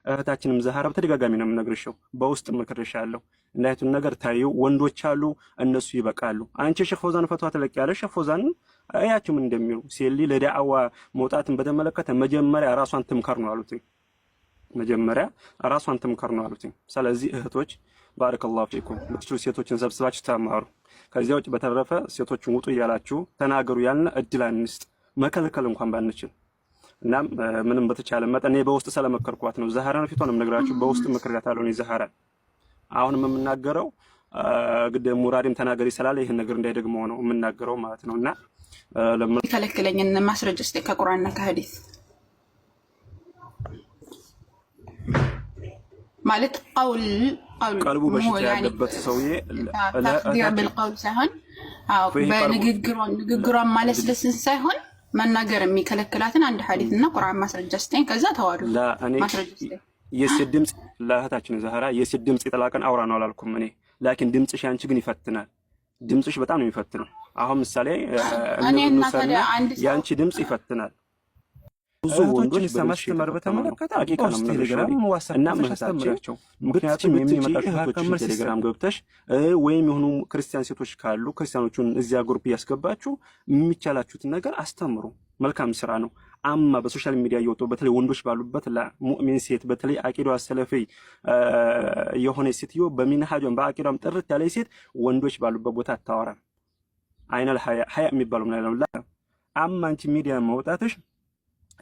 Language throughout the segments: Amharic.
እህታችንም ዘሃራ በተደጋጋሚ ነው የምነግርሽው፣ በውስጥ ምክርሻለሁ። እንዳይቱን ነገር ታዩ ወንዶች አሉ እነሱ ይበቃሉ። አንቺ ሼክ ፎዛን ፈቷ ተለቅ ያለ ሼክ ፎዛን አያችሁ ምን እንደሚሉ ሲሊ ለዳዕዋ መውጣትን በተመለከተ መጀመሪያ ራሷን ትምከር ነው አሉት። መጀመሪያ ራሷን ትምከር ነው አሉት። ስለዚህ እህቶች ባረከላሁ ፊኩም ብትችሉ ሴቶችን ሰብስባችሁ ተማሩ። ከዚያ ውጭ በተረፈ ሴቶችን ውጡ እያላችሁ ተናገሩ ያልን እድል አንስጥ፣ መከልከል እንኳን ባንችል። እናም ምንም በተቻለ መጠን እኔ በውስጥ ስለመከርኳት ነው ዘሃራን ፊቷንም ነግራችሁ በውስጥ ምክርያታለሁ። እኔ ዘሃራን አሁንም የምናገረው ግድ ሙራዲም ተናገሪ ስላለ ይሄን ነገር እንዳይደግመው ነው የምናገረው ማለት ነውና ለምን ከለከለኝን ማስረጃ እስቲ ከቁርአንና ከሐዲስ ማለት ቀልቡ በሽታ ያለበት ሰውዬ بالقول ሳይሆን በንግግሯን ማለስለስን ሳይሆን መናገር የሚከለክላትን አንድ ሐዲስ እና ቁርአን ማስረጃ እስቲ ከዛ ተዋዱ ማስረጃ እስቲ የሴት ድምጽ ለእህታችን ዘሃራ የሴት ድምጽ የጠላቀን አውራ ነው አላልኩም እኔ። ላኪን ድምጽሽ አንቺ ግን ይፈትናል። ድምጽሽ በጣም ነው የሚፈትነው። አሁን ምሳሌ ያንቺ ድምጽ ይፈትናል። ብዙ ወንዶች በማስተማር በተመለከተ አቂቃ ነው ቴሌግራም እና ማስተማራቸው። ምክንያቱም የሚመጣው ቴሌግራም ገብተሽ ወይም የሆኑ ክርስቲያን ሴቶች ካሉ ክርስቲያኖቹን እዚያ ግሩፕ እያስገባችሁ የሚቻላችሁትን ነገር አስተምሩ። መልካም ስራ ነው። አማ በሶሻል ሚዲያ እየወጡ በተለይ ወንዶች ባሉበት ለሙእሚን ሴት በተለይ አቂዳዋ ሰለፊ የሆነ ሴትዮ በሚንሃጇም በአቂዳም ጥርት ያለ ሴት ወንዶች ባሉበት ቦታ አታወራም። አይነል ሀያ የሚባለው ምን አይደለም። አማ አንቺ ሚዲያ መውጣትሽ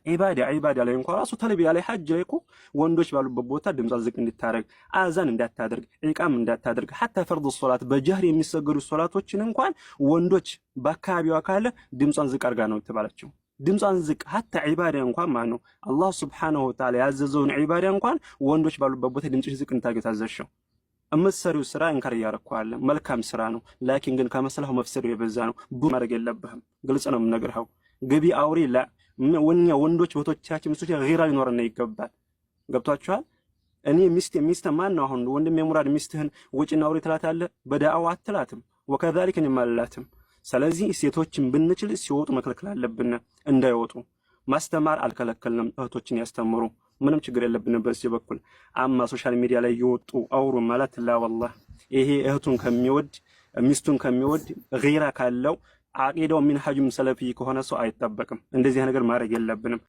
ዒባዳ ላይ እንኳን ራሱ ተልቢያ ላይ ሐጅ ላይ እኮ ወንዶች ባሉበት ቦታ ድምጿን ዝቅ እንድታረግ አዛን እንዳታደርግ ኢቃም እንዳታደርግ ሐታ ፈርድ ሶላት በጀህር የሚሰገዱ ሶላቶችን እንኳን ወንዶች በአካባቢዋ ካለ ድምጿን ዝቅ አድርጋ ነው የተባለችው። ድምጿን ዝቅ ሐታ ዒባዳ እንኳን ማለት ነው አላህ ሱብሓነሁ ወተዓላ ያዘዘውን ዒባዳ እንኳን ወንዶች ባሉበት ቦታ ድምጽሽ ዝቅ እንታገ ታዘዝሽው። እምትሰሪው ስራ እንከር እያረኳለ መልካም ስራ ነው። ላኪን ግን ከመሰለው መፍሰዱ የበዛ ነው። ማድረግ የለብህም። ግልጽ ነው የምነግርህ። ግቢ አውሪ ላ ወንዶች ቦቶቻችን ምስቶች ገራ ሊኖርና ይገባል። ገብቷችኋል? እኔ ሚስት ማን ነው አሁን ወንድም የሙራድ ሚስትህን ወጪና አውሪ ትላታለህ፣ በዳዕዋ አትላትም። ወከዛሊክ እንማላትም። ስለዚህ ሴቶችን ብንችል ሲወጡ መከልከል አለብን። እንዳይወጡ ማስተማር አልከለከልንም። እህቶችን ያስተምሩ፣ ምንም ችግር የለብንም በዚህ በኩል። አማ ሶሻል ሚዲያ ላይ ይወጡ አውሩ ማለት ላ ወላሂ ይሄ እህቱን ከሚወድ ሚስቱን ከሚወድ ገራ ካለው አቂዳው ሚንሃጁም ሰለፊ ከሆነ ሰው አይጠበቅም። እንደዚህ ነገር ማድረግ የለብንም።